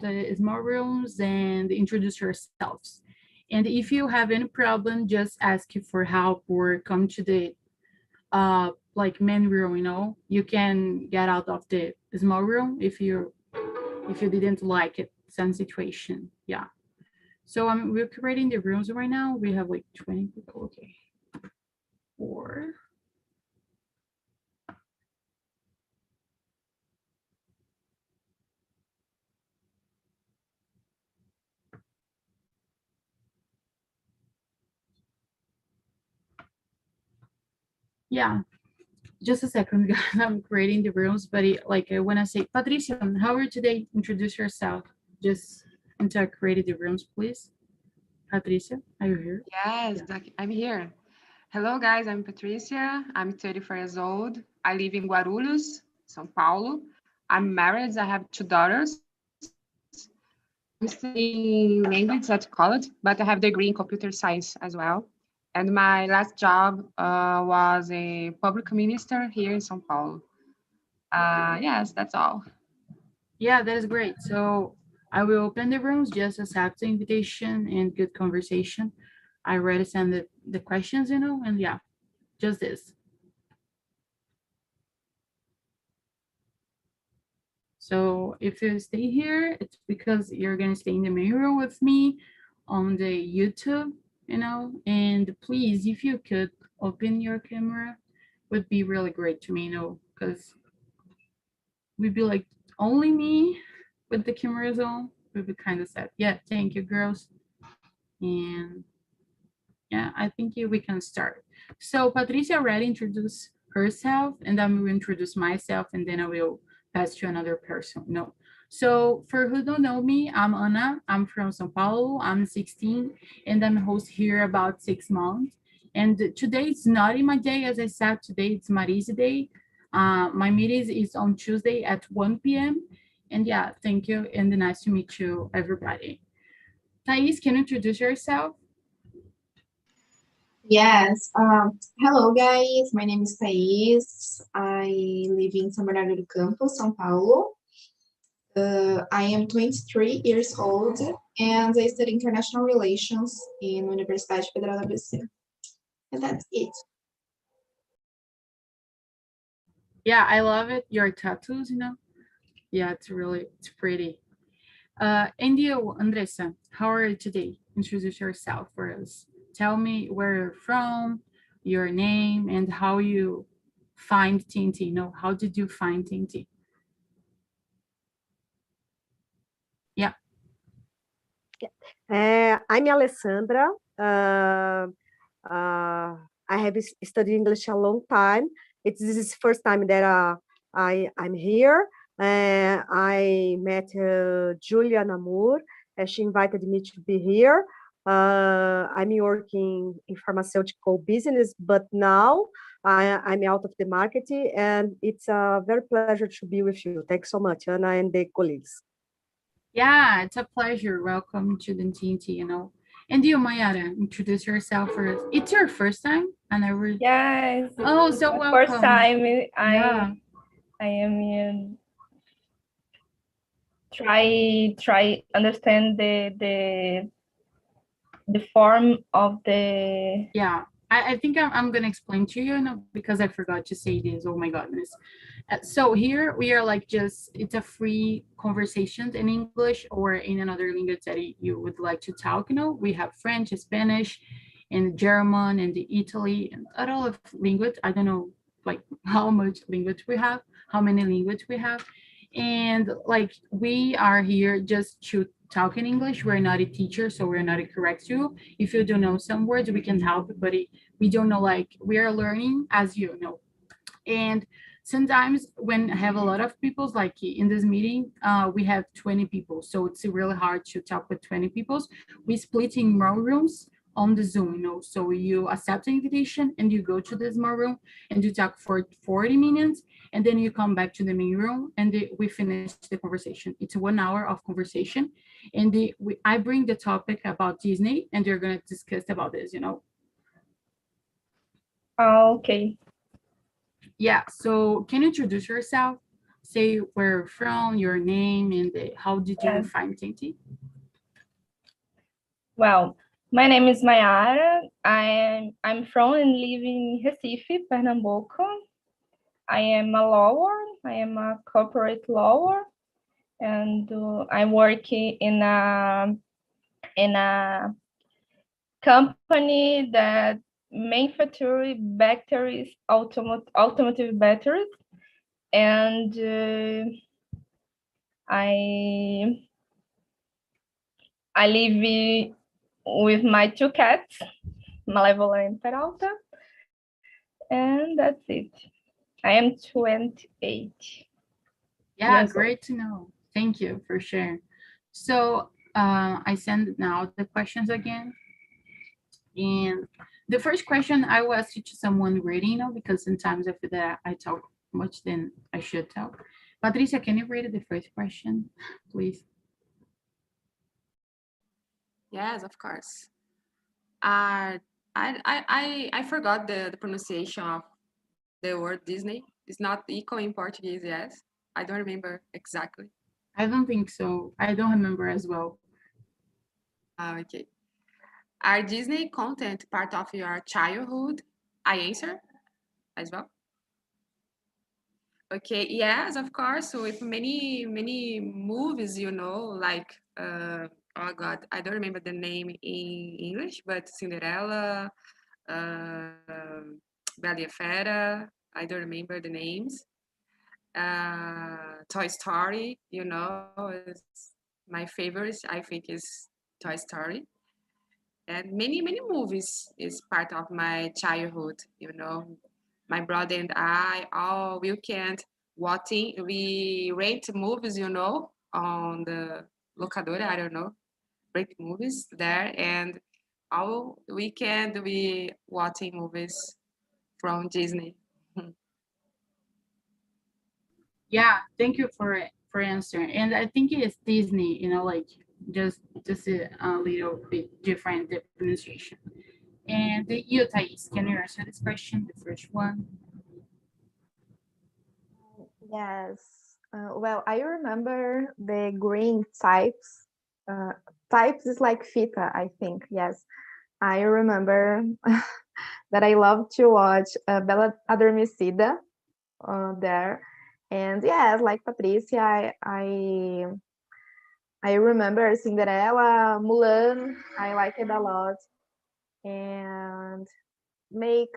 around the small rooms and introduce yourselves. And if you have any problem, just ask you for help or come to the like main room. You can get out of the small room if you didn't like it, some situation. Yeah. So we're creating the rooms right now. We have like 20 people. Okay. Four. Yeah. Just a second, guys. I'm creating the rooms, but when I say Patricia, how are you today? Introduce yourself. Just until I created the rooms, please. Patricia, are you here? Yes, I'm here. Hello, guys. I'm Patricia. I'm 34 years old. I live in Guarulhos, São Paulo. I'm married. I have two daughters. I'm studying language at college, but I have a degree in computer science as well. And my last job was a public minister here in São Paulo. Yes, that's all. Yeah, that is great. So I will open the rooms, just accept the invitation and good conversation. I already sent the questions, and yeah, just this. So if you stay here, it's because you're gonna stay in the main room with me on the YouTube, and please, if you could open your camera, would be really great to me, because we'd be like only me with the cameras on, would be kind of sad. Yeah, thank you, girls. And yeah, I think we can start. So Patricia already introduced herself, and I will introduce myself, and then I will pass to another person. No. So for who don't know me, I'm Ana. I'm from São Paulo. I'm 16, and I'm host here about 6 months. And today it's not in my day, as I said. Today it's Marisa Day. My meeting is on Tuesday at 1 p.m. And yeah, thank you, and nice to meet you, everybody. Thais, can you introduce yourself? Yes. Hello, guys. My name is Thais. I live in São Bernardo do Campo, São Paulo. I am 23 years old, and I study international relations in Universidade Federal da ABC. And that's it. Yeah, I love it. Your tattoos. Yeah, it's pretty. And you, Andressa, how are you today? Introduce yourself for us. Tell me where you're from, your name, and how you find Tinti. How did you find Tinti? Yeah. I'm Alessandra. I have studied English a long time. This is the first time that I'm here. I met Julia Namur. She invited me to be here. I'm working in pharmaceutical business, but now I'm out of the market, and it's a very pleasure to be with you. Thanks so much, Anna and the colleagues. Yeah, it's a pleasure. Welcome to the Tinti. And you, Mayara, introduce yourself first. It's your first time? Yes. Oh, so welcome. First time Yeah. I am in try understand the form of the. Yeah, I think I'm gonna explain to you, because I forgot to say this. Oh my goodness. So here we are like it's a free conversation in English or in another language that you would like to talk. We have French, Spanish, and German, and the Italy, and a lot of language. I don't know like how much language we have, how many language we have, and like we are here just to talk in English. We're not a teacher, so we're not a correct you. If you don't know some words, we can help, but we don't know, like we are learning as you know. And sometimes when I have a lot of people, like in this meeting, we have 20 people, so it's really hard to talk with 20 people. We split in more rooms on the Zoom. So you accept the invitation and you go to the small room and you talk for 40 minutes, and then you come back to the main room and we finish the conversation. It's 1 hour of conversation, and I bring the topic about Disney, and they're going to discuss about this. Okay. Yeah, so can you introduce yourself? say where you're from, your name, and how did you Yes. find Tinti? Well, my name is Mayara. I'm from and live in Recife, Pernambuco. I am a lawyer. I am a corporate lawyer, and I work in a company that manufactures batteries, automotive batteries, and I live with my two cats, Malevola and Peralta, and that's it. I am 28 Yeah, years old. great to know. Thank you for sharing. So I send now the questions again. And the first question I will ask it to someone reading, because sometimes I feel that I talk much than I should talk. Patricia, can you read the first question, please? Yes, of course. I forgot the pronunciation of the word Disney. It's not equal in Portuguese, yes. I don't remember exactly. I don't think so. I don't remember as well. Okay. Are Disney content part of your childhood? I answer as well. Okay, yes, of course. So with many movies, like oh God, I don't remember the name in English, but Cinderella, uh, Bela e a Fera. I don't remember the names. Toy Story, is my favorite. I think is Toy Story, and many movies is part of my childhood. My brother and I all weekend watching. We rent movies, on the locadora. I don't know, rent movies there, and all weekend we watching movies from Disney. Yeah, thank you for answering. And I think it's Disney, like just a little bit different the pronunciation. And you, Thais, can you answer this question, the first one? Yes. Well, I remember the green types. Types is like fita, I think. Yes. I remember that I love to watch Bela Adormecida there. And yes, like Patricia, I remember Cinderella, Mulan. I like it a lot, and make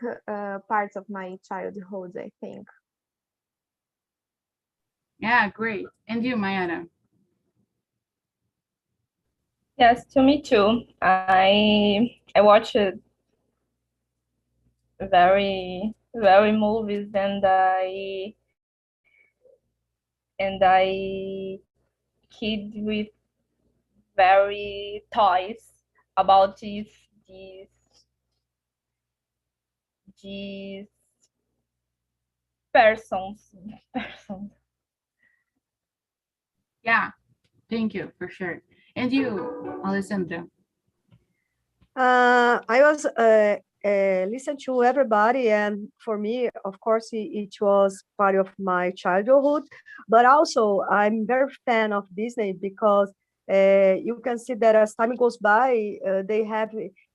parts of my childhood, I think. Yeah, great. And you, Mayara? Yes, to me too. I watched very movies, and I kid with very toys about these persons persons. Yeah, thank you for sure. And you, Alessandra? I was listen to everybody, and for me, of course, it was part of my childhood. But also, I'm very fan of Disney because you can see that as time goes by, they have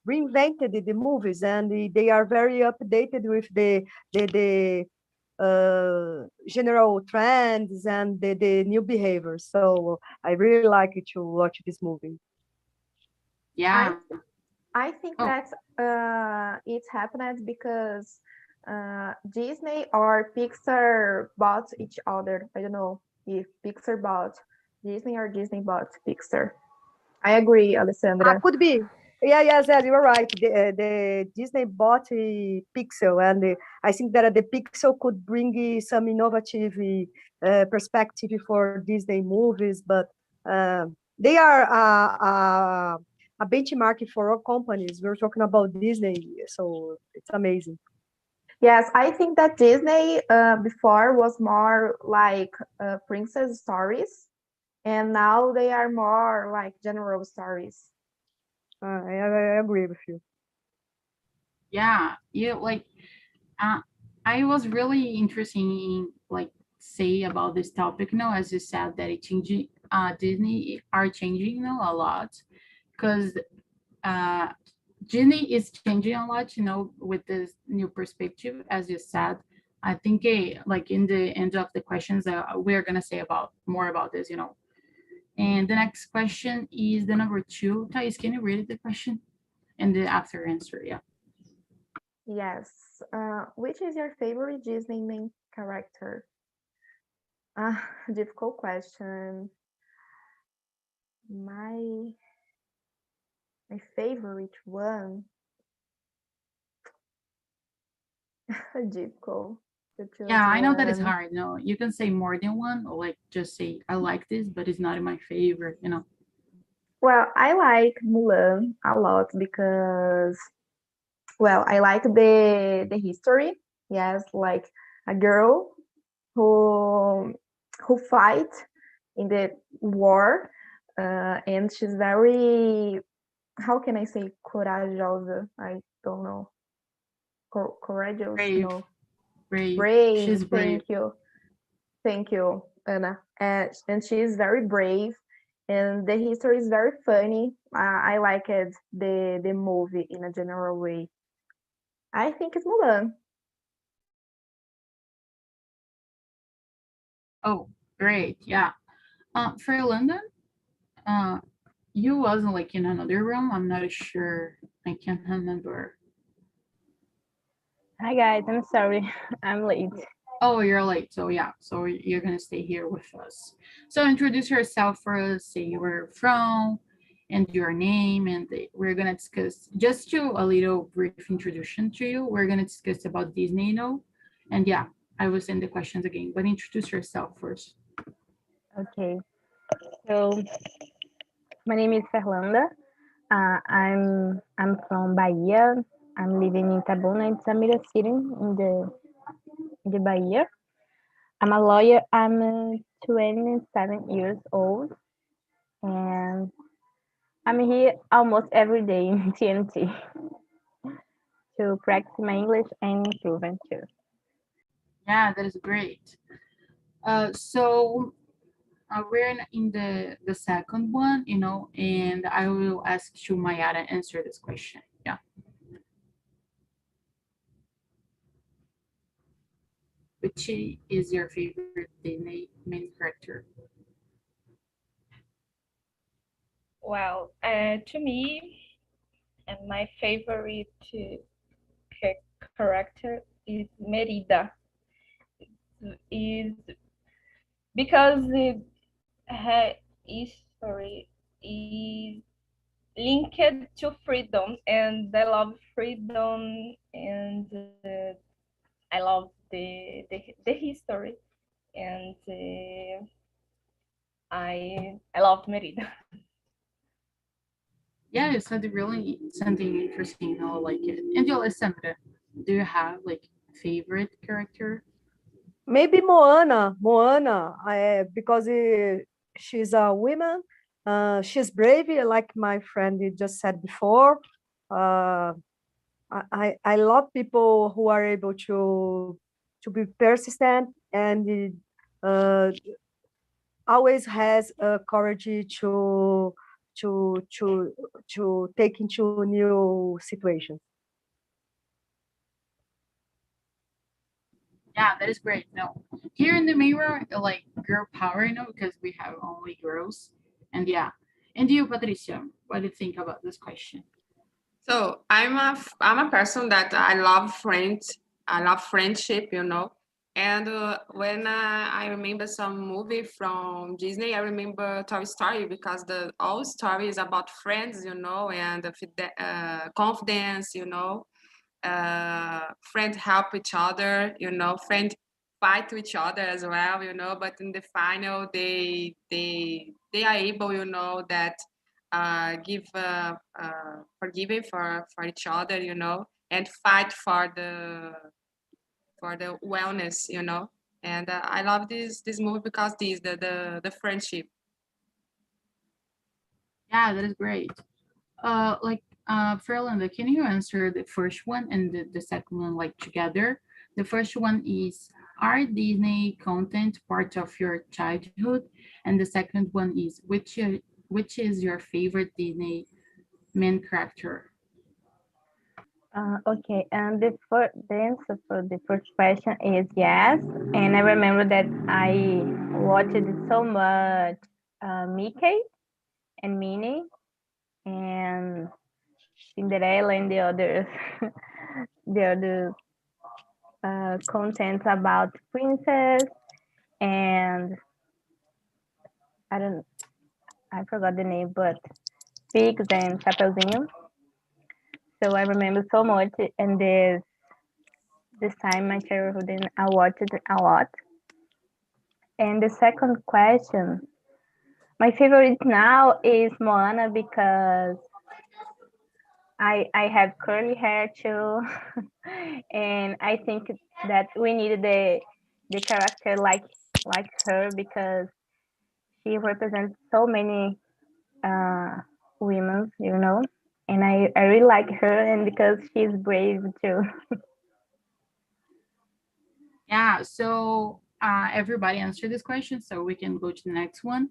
reinvented the movies, and they are very updated with the general trends and the new behaviors. So I really like it to watch this movie. Yeah. I think Oh, that it happened because Disney or Pixar bought each other. I don't know if Pixar bought Disney or Disney bought Pixar. I agree, Alessandra. Could be. Yeah, yes, yes, you are right. The Disney bought a Pixel, and I think that the Pixel could bring some innovative perspective for Disney movies, but they are a benchmark for all companies. We're talking about Disney, so it's amazing. Yes, I think that Disney before was more like princess stories, and now they are more like general stories. I agree with you. yeah. You like I was really interested in like say about this topic, as you said that it changing, Disney are changing, a lot, because Disney is changing a lot, with this new perspective, as you said. I think like in the end of the questions, we're gonna say about more about this, And the next question is the number 2. Thais, can you read the question and the after answer? Yeah. Yes. Which is your favorite Disney main character? Difficult question. My favorite one. Difficult to choose Yeah, I know that it's one. hard. No, you can say more than one, or like just say I like this, but it's not my favorite. Well, I like Mulan a lot because, well, I like the history. Yes, like a girl who fight in the war, and she's very, how can I say, corajosa? I don't know. Courageous? Brave, No. brave. Brave. She's brave. Thank you, Anna. And she is very brave, and the history is very funny. I like it, the movie in a general way. I think it's Mulan. Oh, great. Yeah. For London, you wasn't like in another room. I'm not sure. I can't remember. Hi guys, I'm sorry, I'm late. Oh, you're late. So yeah, so you're gonna stay here with us. So introduce yourself for us, say where you're from and your name, and we're gonna discuss just to a little brief introduction to you. We're gonna discuss about Disney, and yeah, I will send the questions again, but introduce yourself first. Okay, so my name is Fernanda. I'm from Bahia. I'm living in Itabuna, it's a middle city in the Bahia. I'm a lawyer. I'm 27 years old, and I'm here almost every day in TNT to practice my English and improve it too. Yeah, that is great. So we're in the second one, and I will ask you, Maya, to answer this question. Yeah. Which is your favorite Disney main character? Well, to me, and my favorite character is Merida. Is because her history is linked to freedom, and I love freedom, and I love the history, and I love Merida. Yeah, you said really something interesting. I like it. And you, Alessandra, do you have like favorite character? Maybe Moana. Because she's a woman. She's brave, like my friend just said before. I love people who are able to be persistent and uh, always has courage to to take into new situations. Yeah, that is great. No, here in the mirror, like girl power, because we have only girls. And yeah. And you, Patricia, what do you think about this question? So I'm a person that I love friends. I love friendship, And when I remember some movie from Disney, I remember Toy Story because the all story is about friends, and confidence, friends help each other, friends fight to each other as well, but in the final they are able, that give forgiving for each other, and fight for the wellness, and I love this movie because the friendship. Yeah, that is great. Fernanda, can you answer the first one and the second one like together? The first one is Are Disney content part of your childhood? And the second one is which is your favorite Disney main character? Okay, and the answer for the first question is yes. And I remember that I watched so much Mickey and Minnie and Cinderella and the others, the other content about princess and I don't, I forgot the name, but pigs and Chapeuzinho. So I remember so much, and this time my childhood, and I watched it a lot. And the second question, my favorite now is Moana because I have curly hair too, and I think that we needed the character like her because she represents so many uh, women, you know, and I really like her, and because she's brave too. Yeah, so everybody answer this question, so we can go to the next one.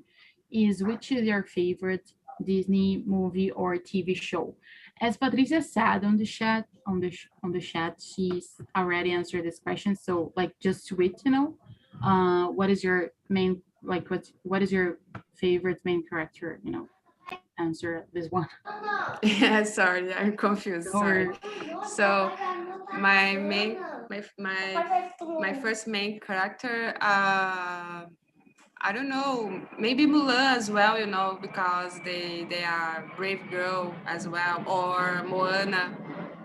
Is which is your favorite Disney movie or TV show? As Patricia said on the chat, on the chat, she's already answered this question. So like just tweet, what is your main like what is your favorite main character? Answer this one. Yeah, sorry, I'm confused. Sorry. Or So my main, my first main character, I don't know, maybe Mulan as well, because they are brave girl as well, or Moana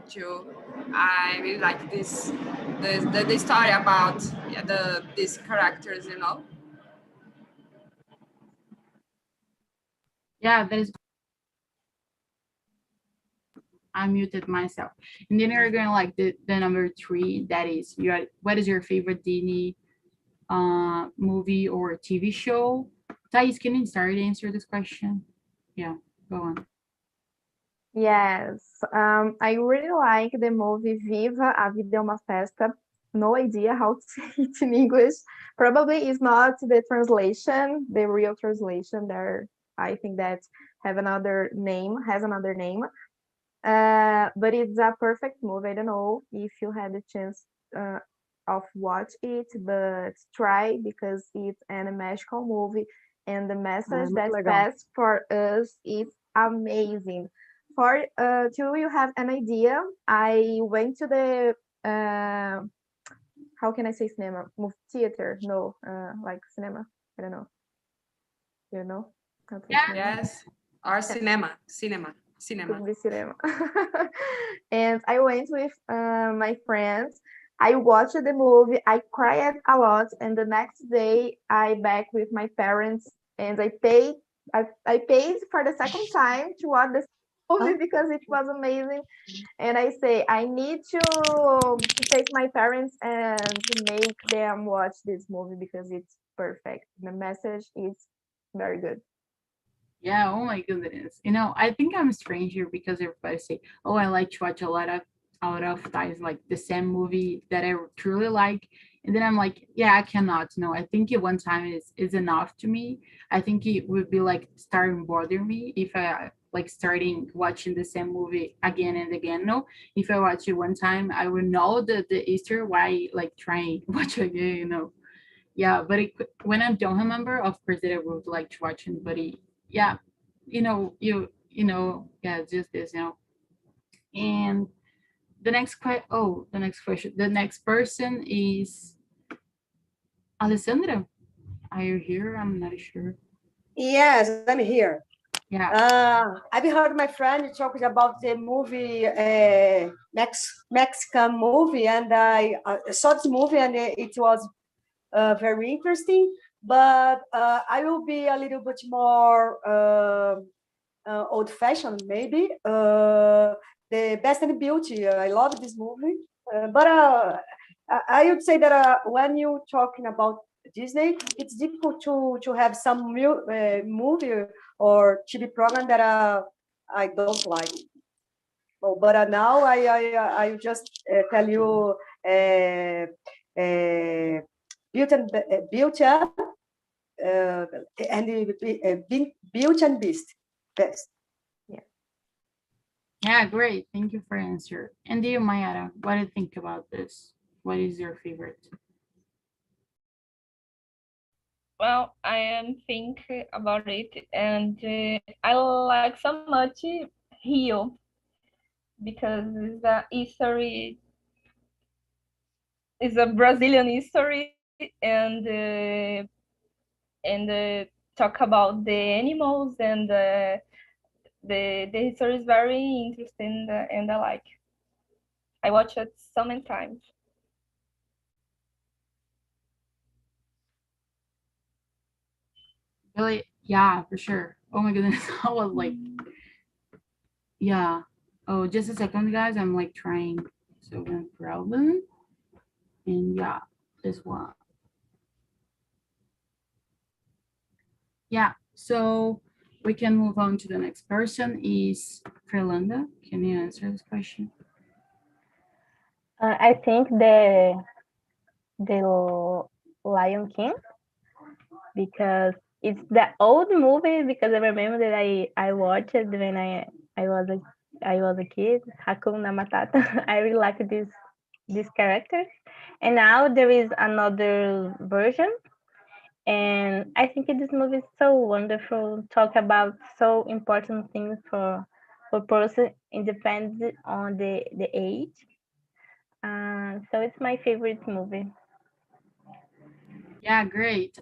too. I really like the story about these characters. yeah, that is I muted myself. And then you're going like the number three, that is what is your favorite Disney movie or TV show? Thais, can you start to answer this question? Yeah, go on. Yes, I really like the movie Viva, A Vida é uma Festa. No idea how to say it in English. Probably is not the translation, the real translation there. I think that has another name. But it's a perfect movie. I don't know if you had the chance of watch it, but try because it's an magical movie and the message Muito that legal. passed for us is amazing. For to you have an idea, I went to the how can I say cinema? Theater? No, like cinema. I don't know. You know? How to say Yeah. cinema? Yes, or cinema. Public cinema. And I went with my friends. I watched the movie. I cried a lot, and the next day I back with my parents, and I paid for the second time to watch the movie because it was amazing. And I say I need to take my parents and to make them watch this movie because it's perfect. The message is very good. Yeah, oh my goodness. I think I'm strange here because everybody say, oh, I like to watch a lot of times like the same movie that I truly like. And then I'm like, yeah, I cannot. No, I think it one time is enough to me. I think it would be like starting bother me if I like starting watching the same movie again and again. No, if I watch it one time, I would know the Easter why like trying watch again. Yeah, but when I don't remember, of course that I would like to watch it, but yeah, yeah, just this. And the next question, the next person is Alessandra. Are you here? I'm not sure. Yes, I'm here. Yeah. I've heard my friend talking about the movie, Mexican movie, and I saw this movie, and it was very interesting. But I will be a little bit more old-fashioned, maybe. The Best and Beauty. I love this movie, but I would say that when you're talking about Disney, it's difficult to have some movie or TV program that I don't like. Oh, but now I just tell you Beauty and Beauty and Beast. Best. Yeah, great. Thank you for answer. And you, Mayara, what do you think about this? What is your favorite? Well, I am think about it, and I like so much Rio because it's a history, it's a Brazilian history, and talk about the animals and the history is very interesting and I like. I watch it so many times. Really? Yeah, for sure. Oh my goodness. I was like, yeah. Oh, just a second, guys. I'm like trying. So no problem. And yeah, this one. Yeah. So we can move on to the next person. Is Fernanda? Can you answer this question? I think the Lion King, because it's the old movie, because I remember that I watched it when I was a kid, Hakuna Matata. I really like this character. And now there is another version, and I think this movie is so wonderful, talk about so important things for person independent on the age. So it's my favorite movie. Yeah, great.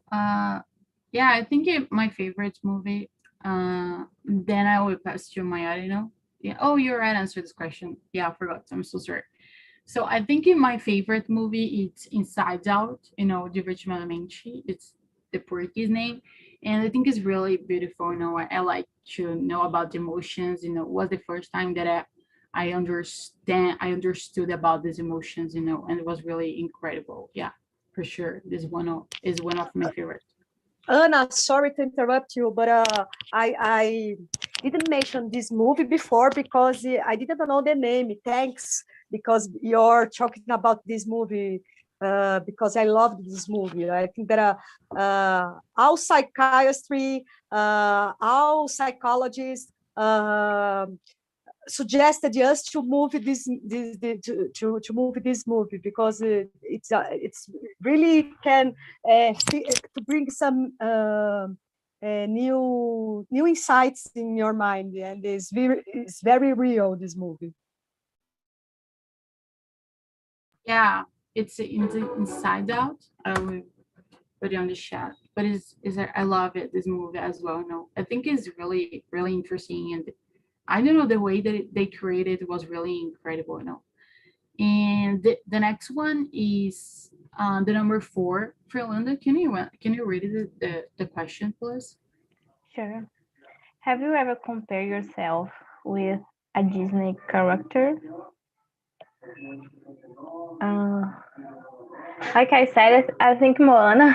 Yeah, I think my favorite movie. Then I will pass to my Maya. Yeah. Oh, you're right. Answer this question. Yeah, I forgot. I'm so sorry. So I think in my favorite movie, it's Inside Out. Divertimento. It's the Portuguese name, and I think it's really beautiful. I like to know about the emotions. It was the first time that I understood about these emotions. And it was really incredible. Yeah, for sure. This is one of my favorites. Anna, sorry to interrupt you, but I didn't mention this movie before because I didn't know the name. Thanks, because you're talking about this movie. Because I loved this movie. I think that all psychiatry, all psychologists suggested us to move to move this movie because it's really can to bring some new insights in your mind, and it's very real, this movie. Yeah, it's Inside Out. I will put it on the chat. But I love it. This movie as well. No, I think it's really really interesting, and I don't know the way that they created it was really incredible. And the next one is the number 4. Fernanda, can you read the question, please? Sure. Have you ever compared yourself with a Disney character? Uh, like I said, I think Moana.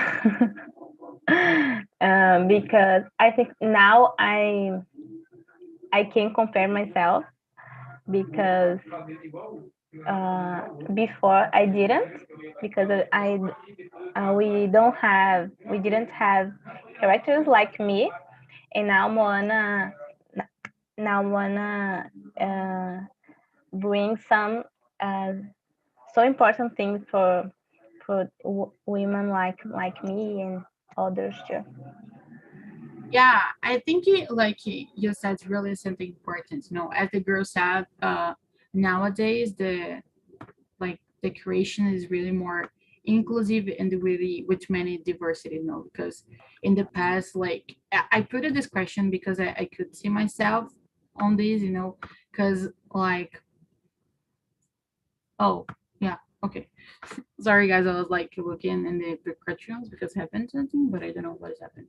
Because I think now I can compare myself, because before I didn't, because we didn't have characters like me, and now Moana brings some uh, so important things for women like me and others too. Yeah, I think you said really something important. As the girls said, nowadays the creation is really more inclusive and really with many diversity. Because in the past, I put this question because I could see myself on this. Because oh yeah, okay. Sorry guys, I was looking in the precautions because happened something, but I don't know what has happened.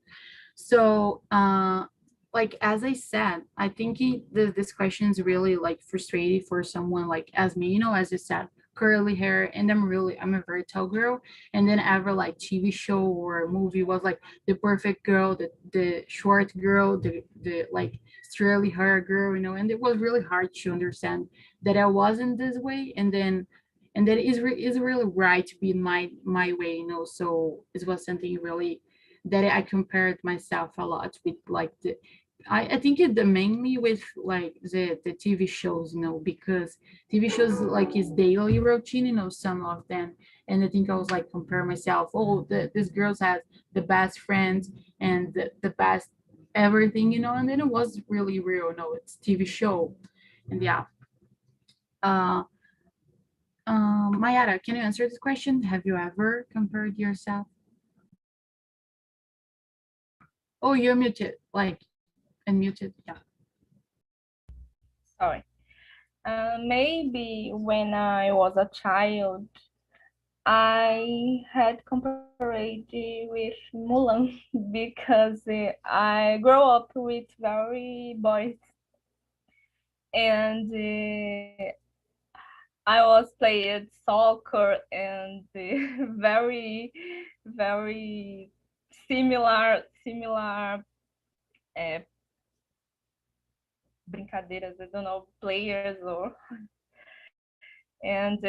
So, as I said, I think this question is really frustrating for someone as me, as you said, curly hair, and I'm a very tall girl, and then ever TV show or movie was the perfect girl, the short girl, the curly hair girl, and it was really hard to understand that I wasn't this way, and then and that is really right to be in my way, you know. So it was something really that I compared myself a lot with, like I think it mainly with like the TV shows, you know, because TV shows like is daily routine, you know, some of them, and I think I was like compare myself. Oh, this girls has the best friends and the best everything, you know, and then it was really real. No, it's TV show, and yeah. Uh, Mayara, can you answer this question? Have you ever compared yourself? Oh, you're muted, like unmuted. Yeah. Sorry. Maybe when I was a child, I had compared with Mulan because I grew up with very boys, and I was playing soccer and very, very similar uh, brincadeiras. I don't know, players or and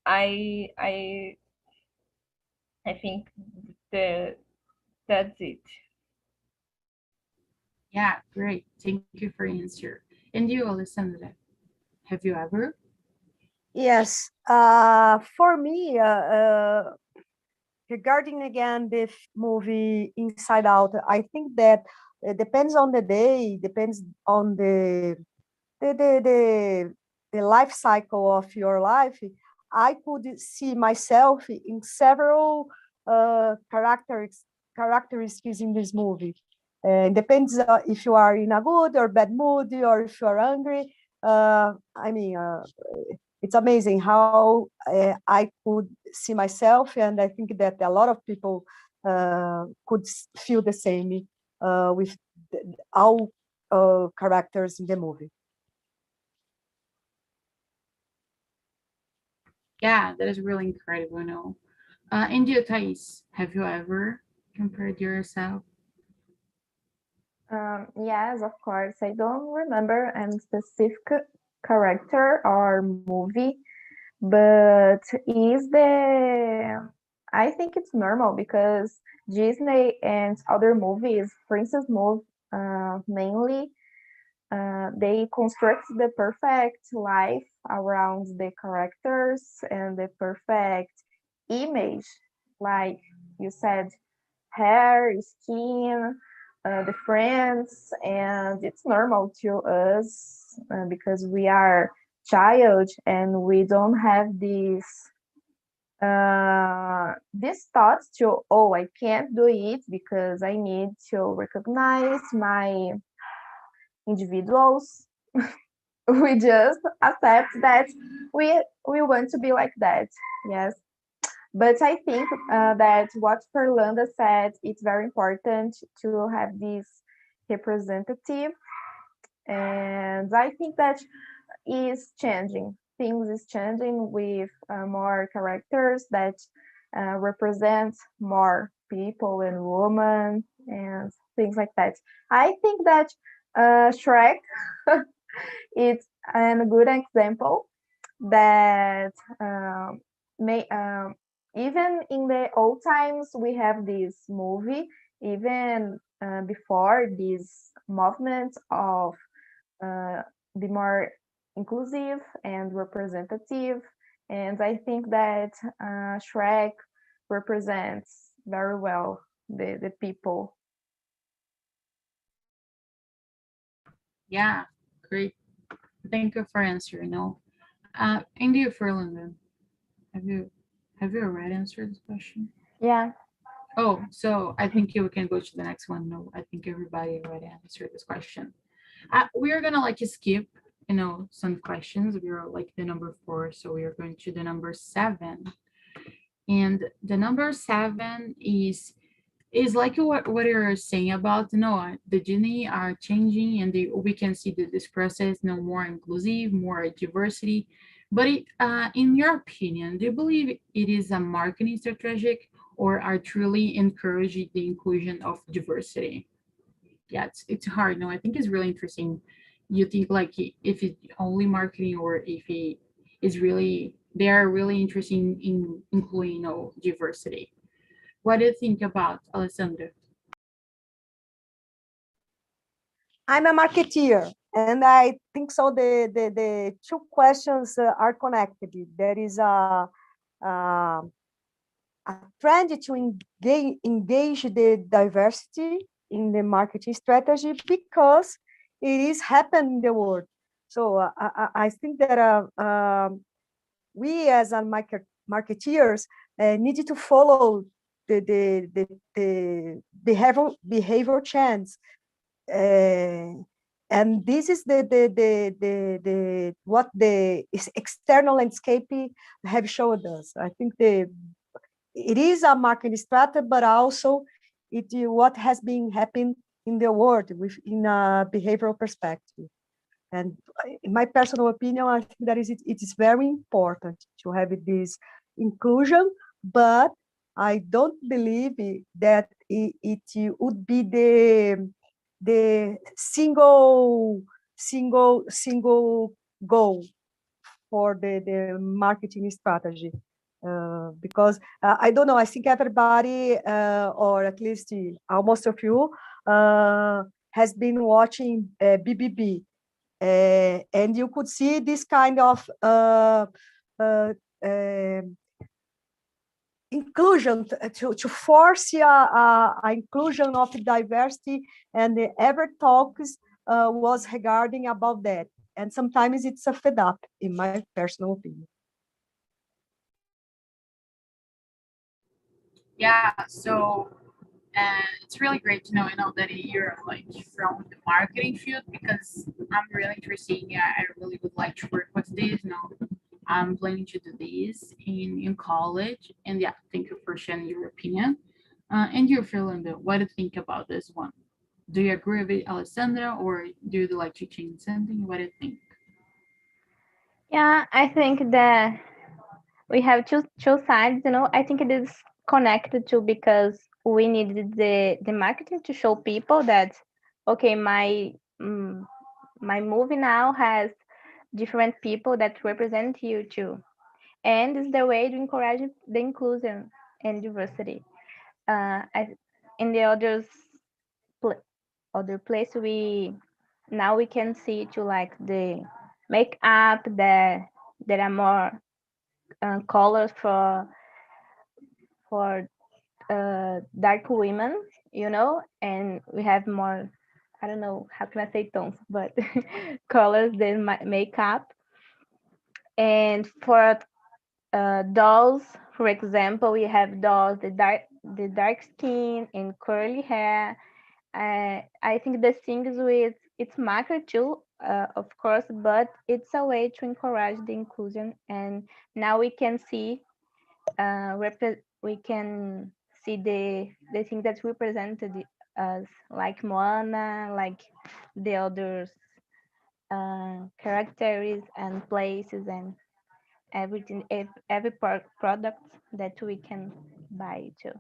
I I think the that's it. Yeah, great. Thank you for your answer. And you, Alessandra, have you ever? Yes, for me, regarding again the movie Inside Out, I think that it depends on the day, depends on the the the, the life cycle of your life. I could see myself in several characteristics in this movie. It depends if you are in a good or bad mood, or if you are angry. I mean, it's amazing how I could see myself, and I think that a lot of people could feel the same with all characters in the movie. Yeah, that is really incredible, you know. And you, Thais, have you ever compared yourself? Yes, of course. I don't remember any specific character or movie, but is the I think it's normal because Disney and other movies, princess move mainly, they construct the perfect life around the characters and the perfect image, like you said, hair, skin, the friends, and it's normal to us because we are child and we don't have this thoughts to, oh, I can't do it because I need to recognize my individuals. We just accept that we want to be like that. Yes, but I think that what Fernanda said, it's very important to have this representative, and I think that is changing. Things is changing with more characters that represent more people and women and things like that. I think that Shrek it's a good example that may even in the old times we have this movie even before this movement of be more inclusive and representative, and I think that Shrek represents very well the people. Yeah, great. Thank you for answering. No, and you, Fernanda, have you have you already answered this question? Yeah. Oh, so I think you can go to the next one. No, I think everybody already answered this question. We are gonna like skip, you know, some questions. We are like the number 4, so we are going to the number 7. And the number 7 is like what you're saying about, you know, the Disney are changing, and we can see that this process, you know, more inclusive, more diversity. But in your opinion, do you believe it is a marketing strategic, or are truly encouraging the inclusion of diversity? Yeah, it's hard. No, I think it's really interesting. You think like if it's only marketing, or if it is really they are really interested in including, diversity. What do you think about Alessandra? I'm a marketeer, and I think so. The two questions are connected. There is uh, a trend to engage the diversity in the marketing strategy because it is happening in the world. So I think that we as marketeers need to follow the behavior trends, and this is the what the external landscape have showed us. I think it is a marketing strategy, but also what has been happening in the world with in a behavioral perspective. And in my personal opinion, I think that it is very important to have this inclusion, but I don't believe that it would be the single goal for the marketing strategy. Because I don't know, I think everybody, or at least almost of you, has been watching BBB. And you could see this kind of inclusion to force a inclusion of diversity, and every talks was regarding about that. And sometimes it's a fed up, in my personal opinion. Yeah, so it's really great to know, that you're like from the marketing field, because I'm really interested. Yeah, I really would like to work with this. I'm planning to do this in college, and yeah, thank you for sharing your opinion. And your feeling, what do you think about this one? Do you agree with Alessandra, or do you like to change something? What do you think? Yeah, I think that we have two sides, I think it is connected to because we needed the marketing to show people that okay, my movie now has different people that represent you too, and it's the way to encourage the inclusion and diversity. In the other place, we now we can see to like the makeup that there are more colors for dark women, and we have more, I don't know how can I say tones, but colors than makeup. And for dolls, for example, we have dolls the dark skin and curly hair. I think the thing is with it's market too, of course, but it's a way to encourage the inclusion. And now we can see we can see the thing that represented us, like Moana, like the others characters and places and everything, every product that we can buy too.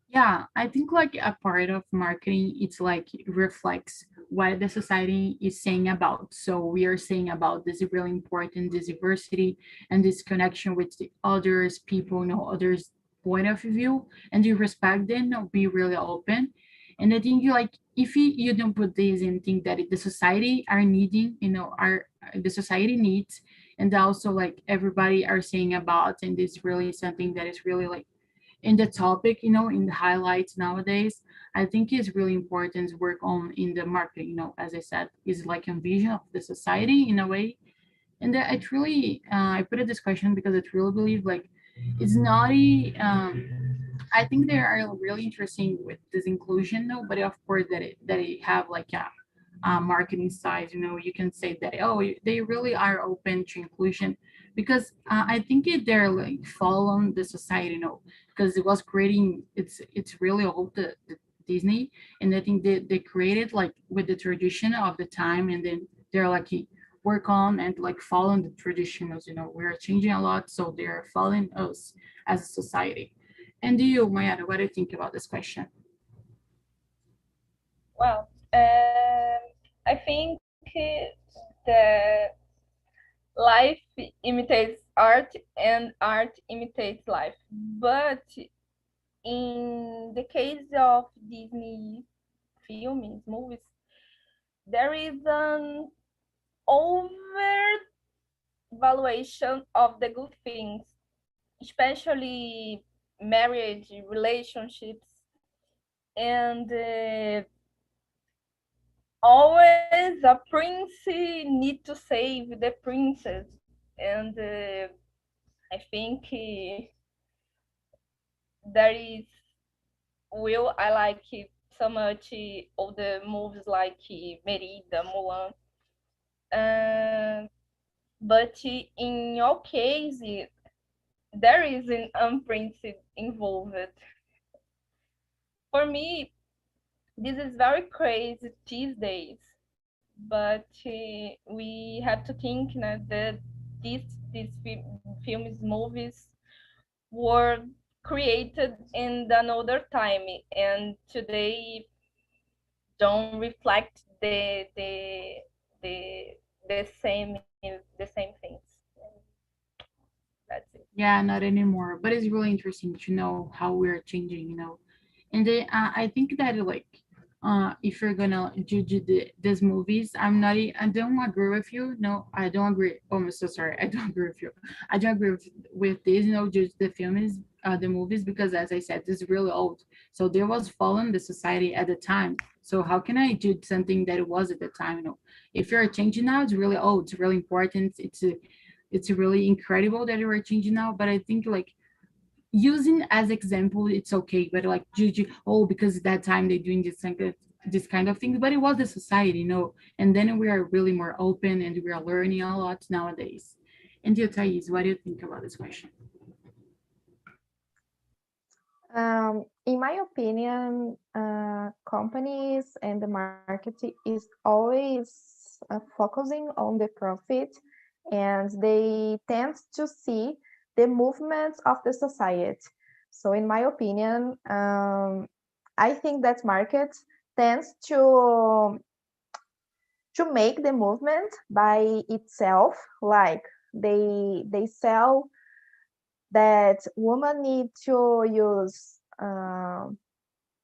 Yeah, I think like a part of marketing, it's like reflects what the society is saying about. So we are saying about this really important, this diversity and this connection with the others, people, others' point of view, and you respect them, be really open. And I think you like if you don't put this and think that the society are needing, are the society needs, and also like everybody are saying about, and this really something that is really like in the topic, in the highlights nowadays. I think it's really important to work on in the market, as I said, is like a vision of the society in a way. And that I truly, I put a discussion because I truly believe like it's not I think they are really interesting with this inclusion, though, but of course that it have like a marketing side. You can say that they really are open to inclusion because I think they're like following the society, because it was creating. It's really old the Disney, and I think they created like with the tradition of the time, and then they're like work on and like following the traditions. We're changing a lot, so they're following us as a society. And do you, Mayara, what do you think about this question? Well, I think the life imitates art and art imitates life. But in the case of Disney films, movies, there is an overvaluation of the good things, especially marriage, relationships, and always a prince need to save the princess. And I think there is will I like so much all the movies like Merida, Mulan. But in your case, there is an unprinted involved. For me, this is very crazy these days. But we have to think that these films, movies were created in another time, and today don't reflect the the same things. That's it. Yeah, not anymore. But it's really interesting to know how we're changing, And then I think that like if you're gonna judge these movies, I don't agree with you. No, I don't agree. Oh, I'm so sorry. I don't agree with you. I don't agree with this, judge the films, the movies, because as I said, this is really old. So there was fallen the society at the time. So how can I judge something that it was at the time? If you're changing now, it's really old. It's really important. It's really incredible that you are changing now. But I think like using as example it's okay, but like judging, oh, because at that time they're doing this kind of thing, but it was the society, and then we are really more open and we are learning a lot nowadays. And you, Thais, what do you think about this question? In my opinion, companies and the market is always focusing on the profit, and they tend to see the movements of the society. So in my opinion, I think that market tends to make the movement by itself, like they sell that women need to use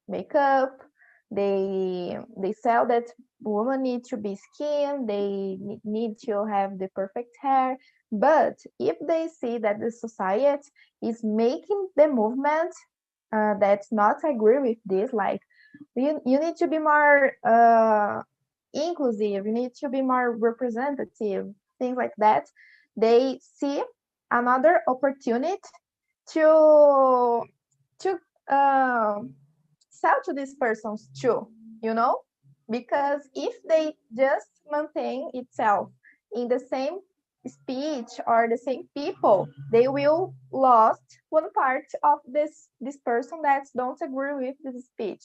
makeup. They sell that women need to be skin. They need to have the perfect hair. But if they see that the society is making the movement that's not agree with this, like you need to be more inclusive, you need to be more representative, things like that, they see another opportunity to to sell to these persons too, because if they just maintain itself in the same speech or the same people, they will lost one part of this person that don't agree with this speech,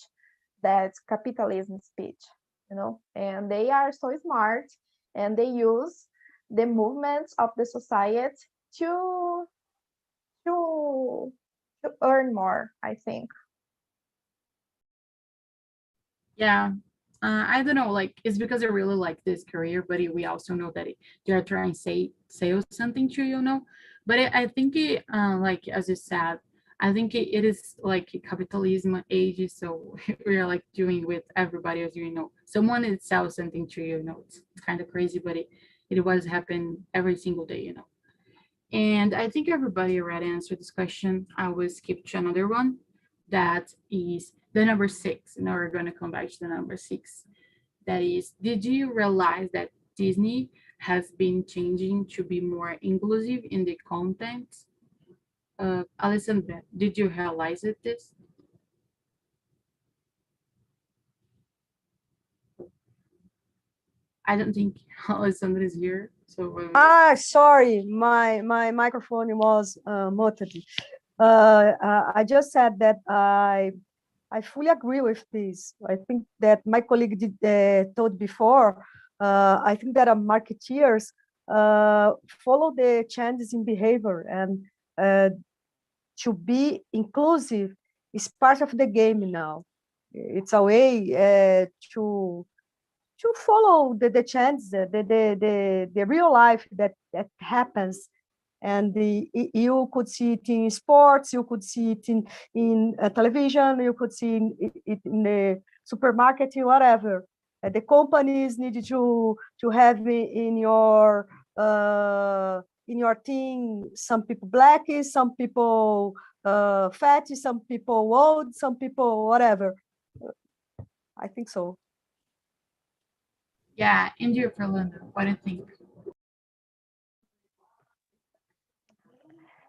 that capitalism speech, and they are so smart, and they use the movements of the society to to to earn more, I think. Yeah, I don't know, like it's because I really like this career, but we also know that they're trying to say sell something to but I think like as you said, I think it is like a capitalism age, so we are like doing with everybody as someone is sell something to it's kind of crazy, but it was happen every single day, and I think everybody already answered this question. I will skip to another one. That is the number 6. Now we're going to come back to the number 6. That is, did you realize that Disney has been changing to be more inclusive in the content? Alessandra, did you realize this? I don't think Alessandra is here. So Sorry, my microphone was muted. I just said that I fully agree with this. I think that my colleague told before. I think that marketeers follow the changes in behavior, and to be inclusive is part of the game now. It's a way to follow the changes, the real life that happens And you could see it in sports, you could see it in television, you could see it in the supermarket, whatever. The companies need to have in your team some people black, some people fat, some people old, some people whatever. I think so. Yeah, and you, Fernanda, what do you think?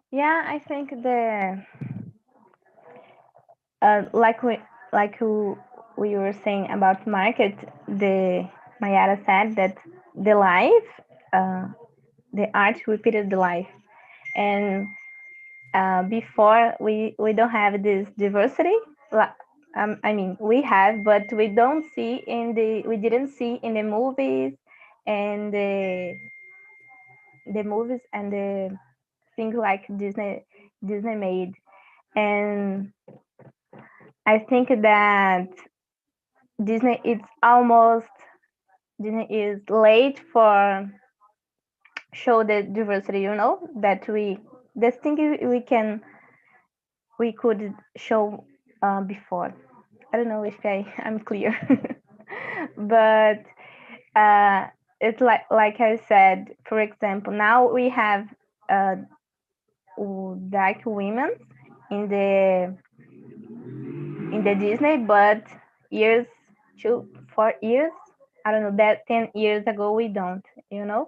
Yeah, I think like we were saying about market, Mayara said that the life, the art repeated the life, and before we don't have this diversity. I mean, we have, but we didn't see in the movies and the movies and the things like Disney made. And I think that Disney is late for show the diversity, that the thing we could show before. I don't know if I'm clear. But it's like I said, for example, now we have dark women in the Disney, but 4 years, I don't know, that 10 years ago we don't, and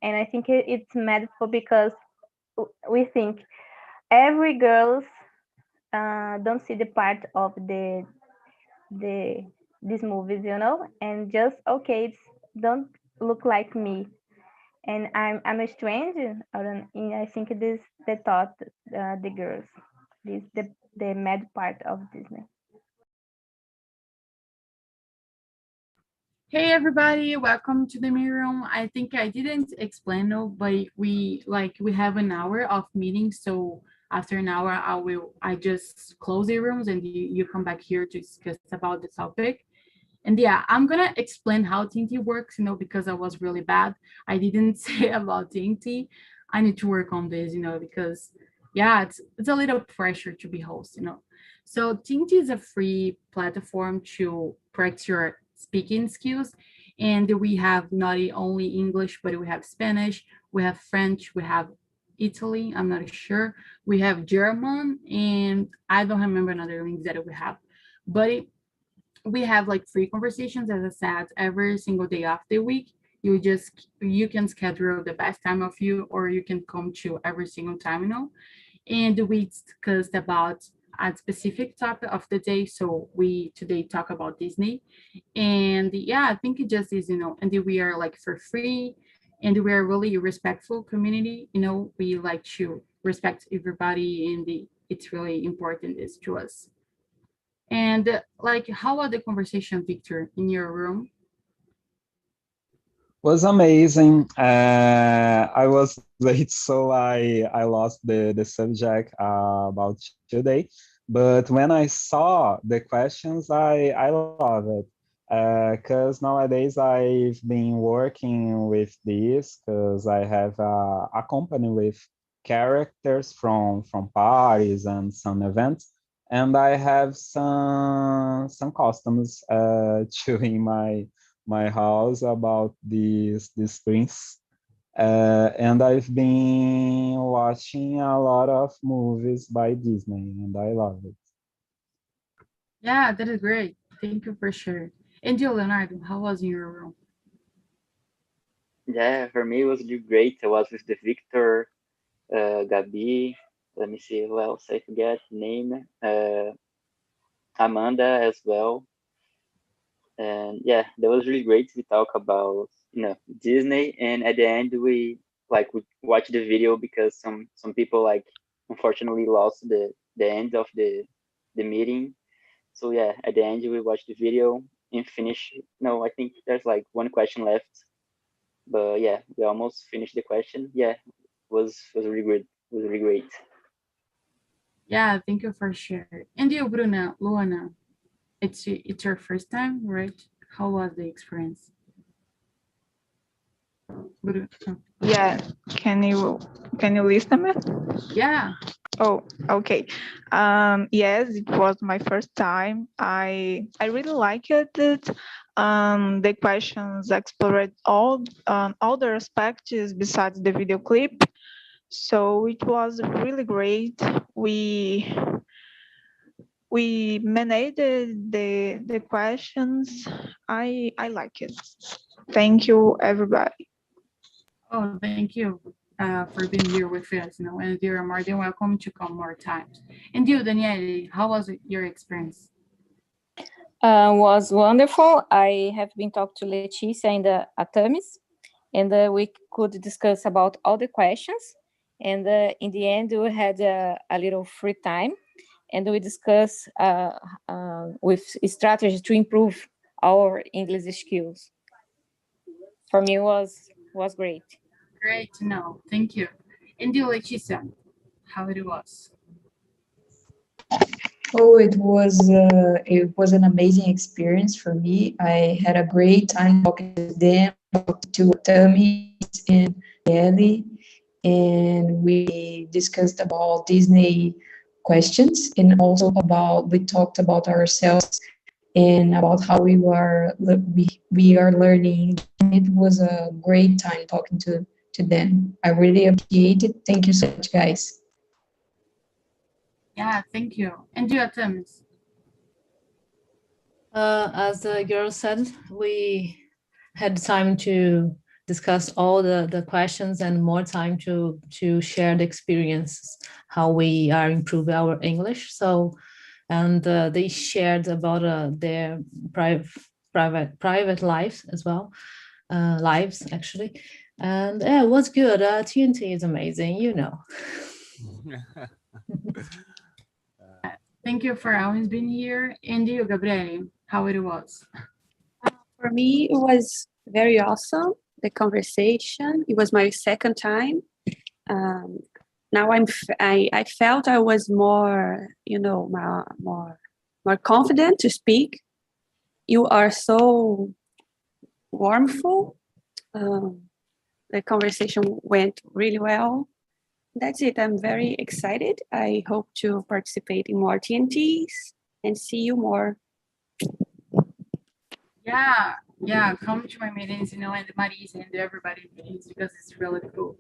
I think it's medical because we think every girls don't see the part of these movies, and just okay, it's don't look like me, and I'm a stranger. I think this the thought the girls, this the mad part of Disney. Hey everybody, welcome to the mirror room. I think I didn't explain though, but we have an hour of meeting, so after an hour I just close the rooms and you come back here to discuss about the topic. And yeah, I'm gonna explain how Tinty works, because I was really bad. I didn't say about Tinty. I need to work on this, because yeah, it's a little pressure to be host, So Tinty is a free platform to practice your speaking skills. And we have not only English, but we have Spanish, we have French, we have Italy, I'm not sure. We have German, and I don't remember another links that we have. But we have like free conversations, as I said, every single day of the week. You can schedule the best time of you, or you can come to every single time, and we discussed about a specific topic of the day. So we today talk about Disney, and yeah, I think it just is, and we are like for free, and we are really a respectful community. We like to respect everybody, and it's really important this to us. And like, how was the conversation, Victor, in your room? Was amazing. I was late, so I lost the subject about today. But when I saw the questions, I love it. Because nowadays I've been working with this because I have a company with characters from parties and some events, and I have some customs to in my house about these things. And I've been watching a lot of movies by Disney, and I love it. Yeah, that is great. Thank you for sure. And you, Leonardo, how was your room? Yeah, for me it was really great. I was with the Victor, Gabi. Let me see who else I forget the name. Amanda as well. And yeah, that was really great. We talk about Disney, and at the end we watch the video because some people unfortunately lost the end of the meeting. So yeah, at the end we watch the video and finish. No, I think there's like one question left, but yeah, we almost finished the question. Yeah, was really good. Was really great. Yeah, thank you for sure. And you, Bruna, Luana, it's your first time, right? How was the experience? Yeah, can you listen me? Yeah. Oh, okay. Yes, it was my first time. I really liked it. The questions explored all the aspects besides the video clip. So it was really great. We managed the questions. I like it. Thank you, everybody. Oh, thank you for being here with us. And you're more than welcome to come more times. And you, Daniele, how was your experience? Was wonderful. I have been talking to Leticia and Atamis, and we could discuss about all the questions. And in the end, we had a little free time, and we discussed with strategies to improve our English skills. For me, was great. Great to know. Thank you. And you, Leticia, how it was? Oh, it was an amazing experience for me. I had a great time talking to them, talking to Tami and Ellie, and we discussed about Disney questions and also we talked about ourselves and about how we are learning. It was a great time talking to them. I really appreciate it. Thank you so much, guys. Yeah, thank you. And you, Atamis? As the girl said, we had time to discuss all the questions and more time to share the experiences, how we are improving our English. So, and they shared about their private lives as well, lives actually. And yeah, it was good. TNT is amazing, you know. Thank you for always being here. And you, Gabriele, how it was? For me, it was very awesome, the conversation. It was my second time. Now I felt I was more, more confident to speak. You are so warmful. The conversation went really well. That's it. I'm very excited. I hope to participate in more TNTs and see you more. Yeah, come to my meetings, and Marisa and everybody meetings because it's really cool.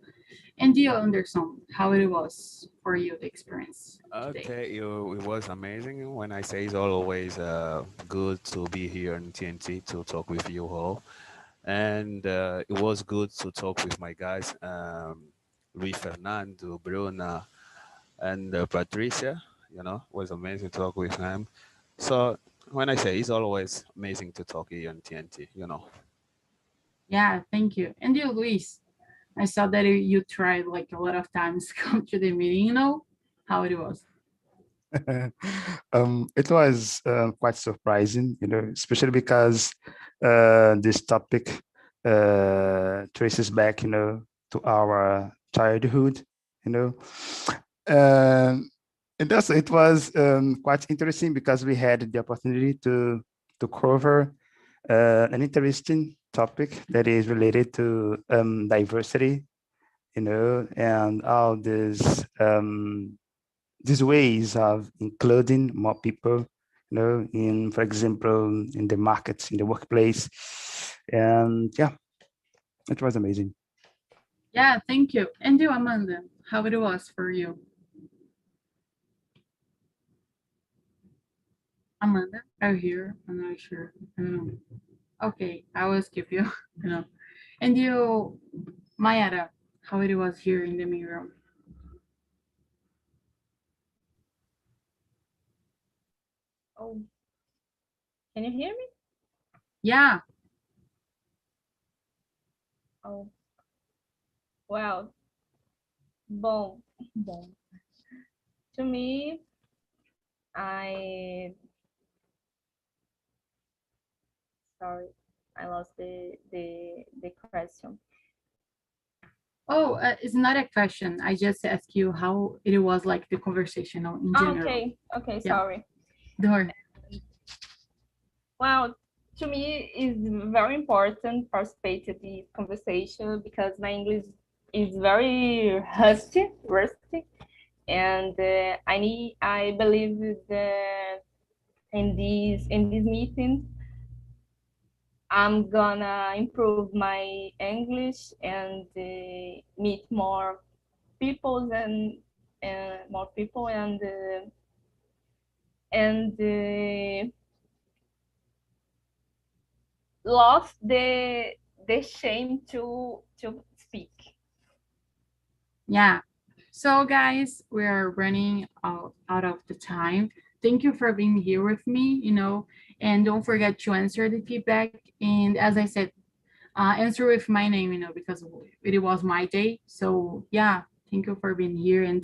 And you, Anderson, how it was for you, the experience today? Okay, it was amazing. When I say it's always good to be here in TNT to talk with you all. And it was good to talk with my guys, Luis Fernando, Bruna, and Patricia. It was amazing to talk with them. So when I say it's always amazing to talk here on TNT. Yeah, thank you. And you, Luis, I saw that you tried like a lot of times to come to the meeting, how it was? It was quite surprising, especially because this topic traces back, to our childhood, and also it was quite interesting because we had the opportunity to cover an interesting topic that is related to diversity, and all these ways of including more people, in, for example, in the markets, in the workplace. And yeah, it was amazing. Yeah, thank you. And you, Amanda, how it was for you? Amanda, are you here? I'm not sure. I don't know. Okay, I will skip you. And you, Mayara, how it was here in the mirror? Oh, can you hear me? Yeah. Oh, well, bom. To me, sorry, I lost the question. Oh, it's not a question. I just asked you how it was like the conversation in general. Okay, Yeah. sorry. Don't worry. Well, to me is very important to participate in this conversation because my English is very rusty, and I believe that in this meeting I'm gonna improve my English and meet more people and more people and lost the shame to speak. Yeah. So guys, we are running out of the time. Thank you for being here with me, and don't forget to answer the feedback. And as I said, answer with my name, because it was my day. So yeah, thank you for being here and